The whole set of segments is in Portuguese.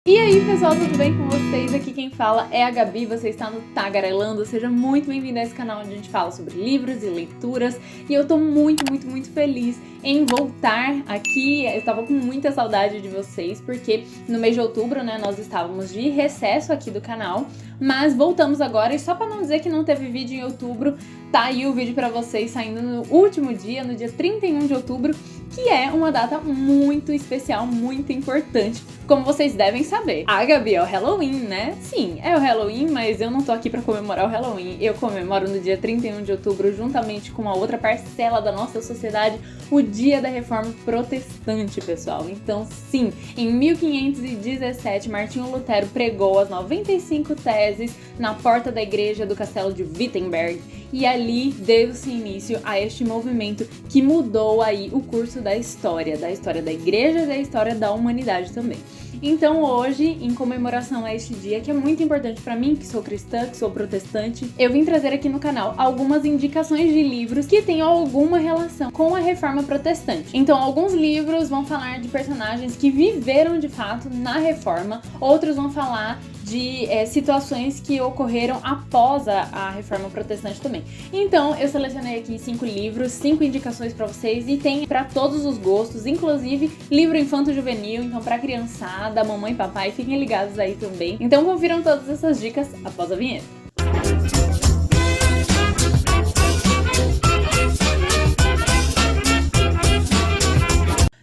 E aí pessoal, tudo bem com vocês? Aqui quem fala é a Gabi, você está no Tagarelando. Seja muito bem-vindo a esse canal onde a gente fala sobre livros e leituras. E eu tô muito feliz em voltar aqui. Eu tava com muita saudade de vocês, porque no mês de outubro, né, nós estávamos de recesso aqui do canal. Mas voltamos agora, e só pra não dizer que não teve vídeo em outubro, tá aí o vídeo pra vocês saindo no último dia, no dia 31 de outubro, que é uma data muito especial, muito importante, como vocês devem saber. A Gabi é o Halloween, né? Sim, é o Halloween, mas eu não tô aqui pra comemorar o Halloween. Eu comemoro no dia 31 de outubro, juntamente com uma outra parcela da nossa sociedade, o Dia da Reforma Protestante, pessoal. Então, sim, em 1517, Martinho Lutero pregou as 95 teses na porta da igreja do castelo de Wittenberg, e ali deu-se início a este movimento que mudou aí o curso da história da igreja e da história da humanidade também. Então hoje, em comemoração a este dia, que é muito importante pra mim, que sou cristã, que sou protestante, eu vim trazer aqui no canal algumas indicações de livros que tenham alguma relação com a Reforma Protestante. Então alguns livros vão falar de personagens que viveram de fato na Reforma, outros vão falar de situações que ocorreram após a Reforma Protestante também. Então eu selecionei aqui 5 livros, 5 indicações pra vocês, e tem pra todos os gostos, inclusive livro infanto-juvenil, então pra criançada, mamãe e papai, fiquem ligados aí também. Então confiram todas essas dicas após a vinheta.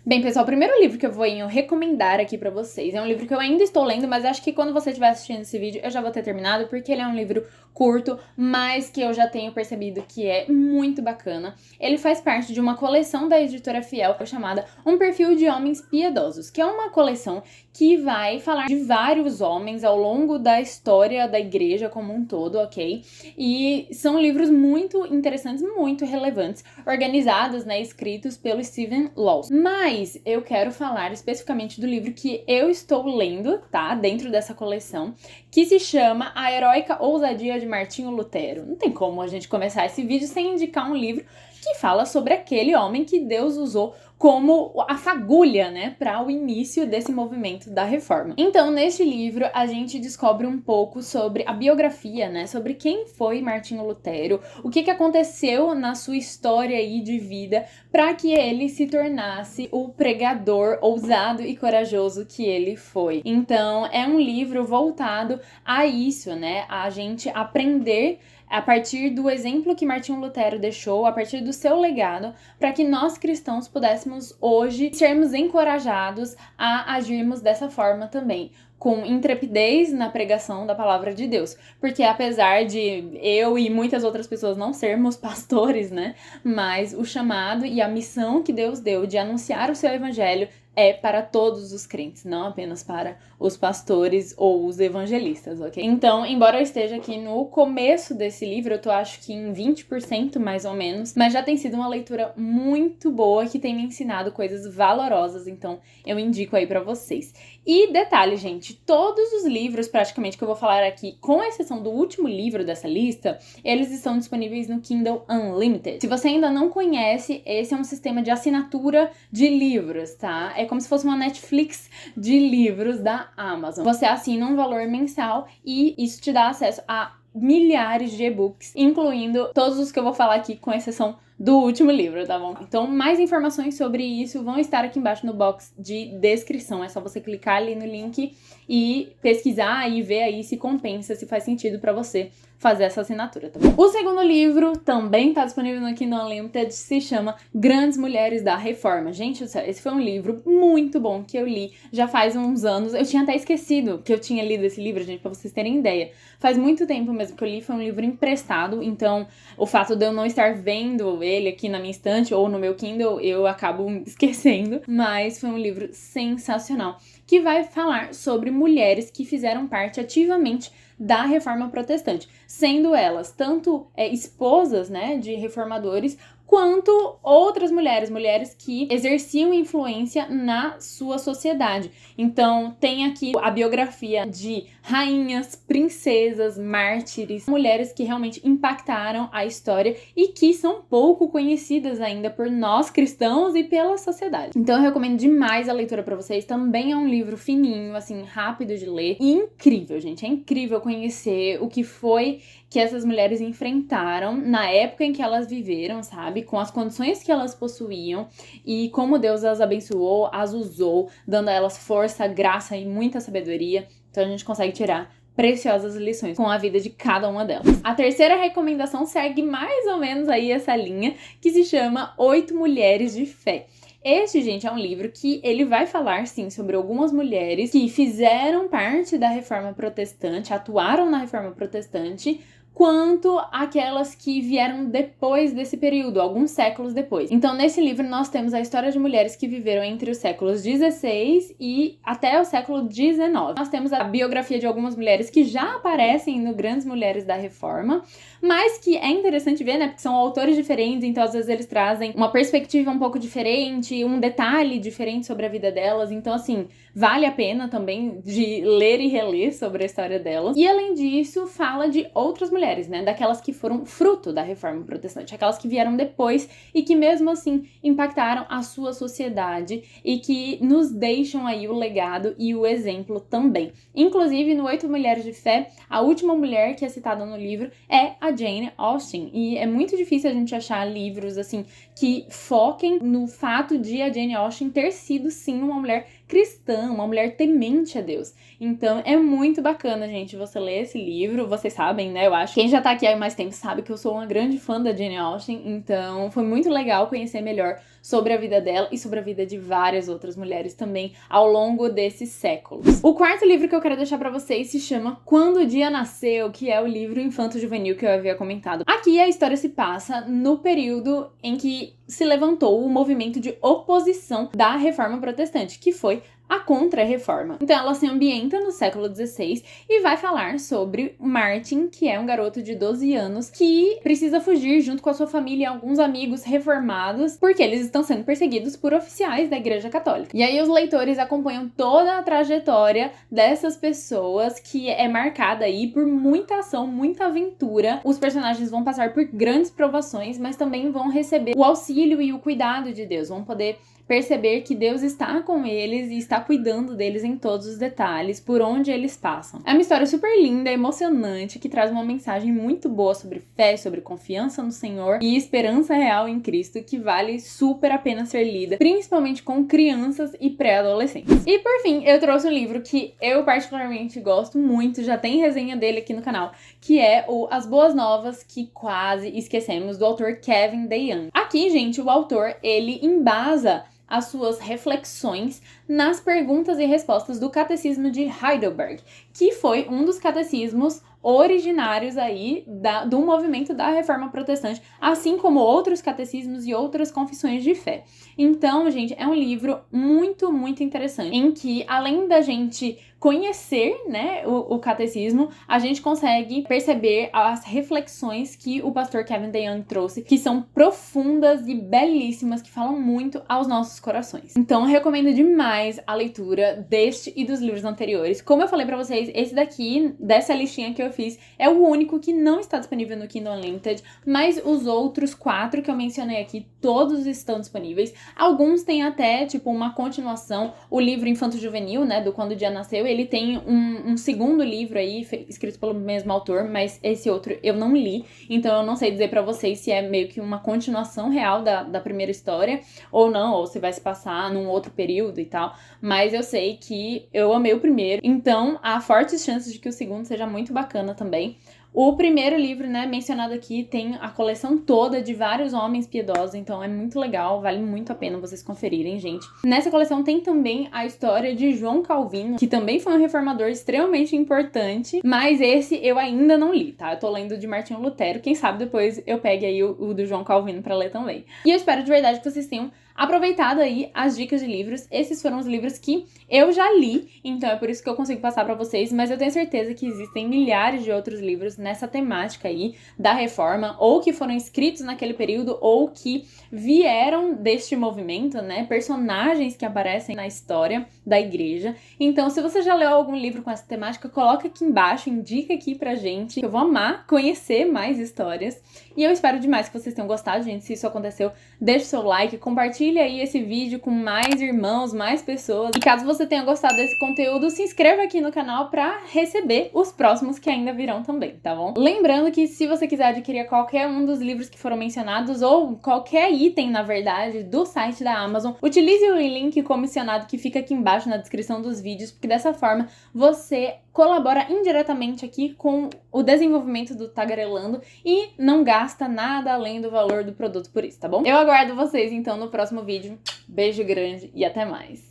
Bem, pessoal, o primeiro livro que eu vou recomendar aqui pra vocês é um livro que eu ainda estou lendo, mas acho que quando você estiver assistindo esse vídeo eu já vou ter terminado, porque ele é um livro curto, mas que eu já tenho percebido que é muito bacana. Ele faz parte de uma coleção da editora Fiel chamada Um Perfil de Homens Piedosos, que é uma coleção que vai falar de vários homens ao longo da história da igreja como um todo, ok? E são livros muito interessantes, muito relevantes, organizados, né, escritos pelo Stephen Lawson. Mas eu quero falar especificamente do livro que eu estou lendo, tá? Dentro dessa coleção, que se chama A Heróica Ousadia de Martinho Lutero. Não tem como a gente começar esse vídeo sem indicar um livro que fala sobre aquele homem que Deus usou como a fagulha, né, para o início desse movimento da reforma. Então, neste livro, a gente descobre um pouco sobre a biografia, né, sobre quem foi Martinho Lutero, o que aconteceu na sua história aí de vida para que ele se tornasse o pregador ousado e corajoso que ele foi. Então, é um livro voltado a isso, né, a gente aprender a partir do exemplo que Martinho Lutero deixou, a partir do seu legado, para que nós cristãos pudéssemos hoje sermos encorajados a agirmos dessa forma também, com intrepidez na pregação da palavra de Deus. Porque apesar de eu e muitas outras pessoas não sermos pastores, né, mas o chamado e a missão que Deus deu de anunciar o seu evangelho é para todos os crentes, não apenas para os pastores ou os evangelistas, ok? Então, embora eu esteja aqui no começo desse livro, eu tô acho que em 20% mais ou menos, mas já tem sido uma leitura muito boa, que tem me ensinado coisas valorosas, então eu indico aí pra vocês. E detalhe, gente, todos os livros praticamente que eu vou falar aqui, com exceção do último livro dessa lista, eles estão disponíveis no Kindle Unlimited. Se você ainda não conhece, esse é um sistema de assinatura de livros, tá? É como se fosse uma Netflix de livros da Amazon. Você assina um valor mensal e isso te dá acesso a milhares de e-books, incluindo todos os que eu vou falar aqui, com exceção do último livro, tá bom? Então, mais informações sobre isso vão estar aqui embaixo no box de descrição. É só você clicar ali no link e pesquisar e ver aí se compensa, se faz sentido pra você fazer essa assinatura, tá bom? O segundo livro também tá disponível aqui no Unlimited, se chama Grandes Mulheres da Reforma. Gente do céu, esse foi um livro muito bom que eu li já faz uns anos. Eu tinha até esquecido que eu tinha lido esse livro, gente, pra vocês terem ideia. Faz muito tempo mesmo que eu li, foi um livro emprestado, então o fato de eu não estar vendo ele aqui na minha estante ou no meu Kindle, eu acabo esquecendo, mas foi um livro sensacional, que vai falar sobre mulheres que fizeram parte ativamente da Reforma Protestante, sendo elas tanto esposas, né, de reformadores, quanto outras mulheres, mulheres que exerciam influência na sua sociedade. Então, tem aqui a biografia de rainhas, princesas, mártires, mulheres que realmente impactaram a história e que são pouco conhecidas ainda por nós cristãos e pela sociedade. Então, eu recomendo demais a leitura para vocês. Também é um livro fininho, assim, rápido de ler e incrível, gente. É incrível conhecer o que foi que essas mulheres enfrentaram na época em que elas viveram, sabe? Com as condições que elas possuíam e como Deus as abençoou, as usou, dando a elas força, graça e muita sabedoria. Então a gente consegue tirar preciosas lições com a vida de cada uma delas. A terceira recomendação segue mais ou menos aí essa linha, que se chama 8 Mulheres de Fé. Este, gente, é um livro que ele vai falar, sim, sobre algumas mulheres que fizeram parte da Reforma Protestante, atuaram na Reforma Protestante, quanto aquelas que vieram depois desse período, alguns séculos depois. Então, nesse livro, nós temos a história de mulheres que viveram entre os séculos XVI e até o século XIX. Nós temos a biografia de algumas mulheres que já aparecem no Grandes Mulheres da Reforma, mas que é interessante ver, né, porque são autores diferentes, então às vezes eles trazem uma perspectiva um pouco diferente, um detalhe diferente sobre a vida delas, então assim, vale a pena também de ler e reler sobre a história delas. E além disso, fala de outras mulheres, né, daquelas que foram fruto da Reforma Protestante, aquelas que vieram depois e que mesmo assim impactaram a sua sociedade e que nos deixam aí o legado e o exemplo também. Inclusive, no 8 Mulheres de Fé, a última mulher que é citada no livro é a Jane Austen, e é muito difícil a gente achar livros assim que foquem no fato de a Jane Austen ter sido sim uma mulher cristã, uma mulher temente a Deus. Então é muito bacana, gente, você ler esse livro. Vocês sabem, né, eu acho, quem já tá aqui há mais tempo sabe que eu sou uma grande fã da Jane Austen, então foi muito legal conhecer melhor sobre a vida dela e sobre a vida de várias outras mulheres também ao longo desses séculos. O quarto livro que eu quero deixar pra vocês se chama Quando o Dia Nasceu, que é o livro infanto-juvenil que eu havia comentado. Aqui a história se passa no período em que se levantou o movimento de oposição da Reforma Protestante, que foi a Contra-Reforma. Então ela se ambienta no século XVI e vai falar sobre Martin, que é um garoto de 12 anos que precisa fugir junto com a sua família e alguns amigos reformados porque eles estão sendo perseguidos por oficiais da Igreja Católica. E aí os leitores acompanham toda a trajetória dessas pessoas, que é marcada aí por muita ação, muita aventura. Os personagens vão passar por grandes provações, mas também vão receber o auxílio e o cuidado de Deus, vão poder perceber que Deus está com eles e está cuidando deles em todos os detalhes, por onde eles passam. É uma história super linda, emocionante, que traz uma mensagem muito boa sobre fé, sobre confiança no Senhor e esperança real em Cristo, que vale super a pena ser lida, principalmente com crianças e pré-adolescentes. E por fim, eu trouxe um livro que eu particularmente gosto muito, já tem resenha dele aqui no canal, que é o As Boas Novas que Quase Esquecemos, do autor Kevin DeYoung. Aqui, gente, o autor, ele embasa as suas reflexões nas perguntas e respostas do Catecismo de Heidelberg, que foi um dos catecismos originários aí do movimento da Reforma Protestante, assim como outros catecismos e outras confissões de fé. Então, gente, é um livro muito, muito interessante, em que, além da gente conhecer, né, o catecismo, a gente consegue perceber as reflexões que o pastor Kevin DeYoung trouxe, que são profundas e belíssimas, que falam muito aos nossos corações. Então, eu recomendo demais a leitura deste e dos livros anteriores. Como eu falei pra vocês, esse daqui, dessa listinha que eu fiz, é o único que não está disponível no Kindle Unlimited, mas os outros 4 que eu mencionei aqui, todos estão disponíveis. Alguns têm até, tipo, uma continuação. O livro infanto-juvenil, né, do Quando o Dia Nasceu, ele tem um segundo livro aí, escrito pelo mesmo autor, mas esse outro eu não li, então eu não sei dizer pra vocês se é meio que uma continuação real da primeira história, ou não, ou se vai se passar num outro período e tal, mas eu sei que eu amei o primeiro, então há fortes chances de que o segundo seja muito bacana também. O primeiro livro, né, mencionado aqui, tem a coleção toda de vários homens piedosos, então é muito legal, vale muito a pena vocês conferirem, gente. Nessa coleção tem também a história de João Calvino, que também foi um reformador extremamente importante, mas esse eu ainda não li, tá? Eu tô lendo de Martinho Lutero, quem sabe depois eu pegue aí o do João Calvino pra ler também. E eu espero de verdade que vocês tenham aproveitado aí as dicas de livros. Esses foram os livros que eu já li, então é por isso que eu consigo passar pra vocês, mas eu tenho certeza que existem milhares de outros livros nessa temática aí da reforma, ou que foram escritos naquele período, ou que vieram deste movimento, né? Personagens que aparecem na história da igreja. Então, se você já leu algum livro com essa temática, coloca aqui embaixo, indica aqui pra gente, que eu vou amar conhecer mais histórias. E eu espero demais que vocês tenham gostado, gente. Se isso aconteceu, deixa o seu like, compartilha aí esse vídeo com mais irmãos, mais pessoas. E caso você tenha gostado desse conteúdo, se inscreva aqui no canal pra receber os próximos que ainda virão também, tá bom? Lembrando que se você quiser adquirir qualquer um dos livros que foram mencionados, ou qualquer item, na verdade, do site da Amazon, utilize o link comissionado que fica aqui embaixo na descrição dos vídeos, porque dessa forma você colabora indiretamente aqui com o desenvolvimento do Tagarelando e não gasta nada além do valor do produto por isso, tá bom? Eu aguardo vocês então no próximo vídeo. Beijo grande e até mais.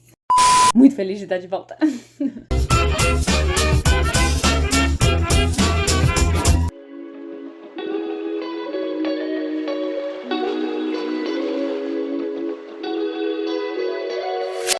Muito feliz de estar de volta.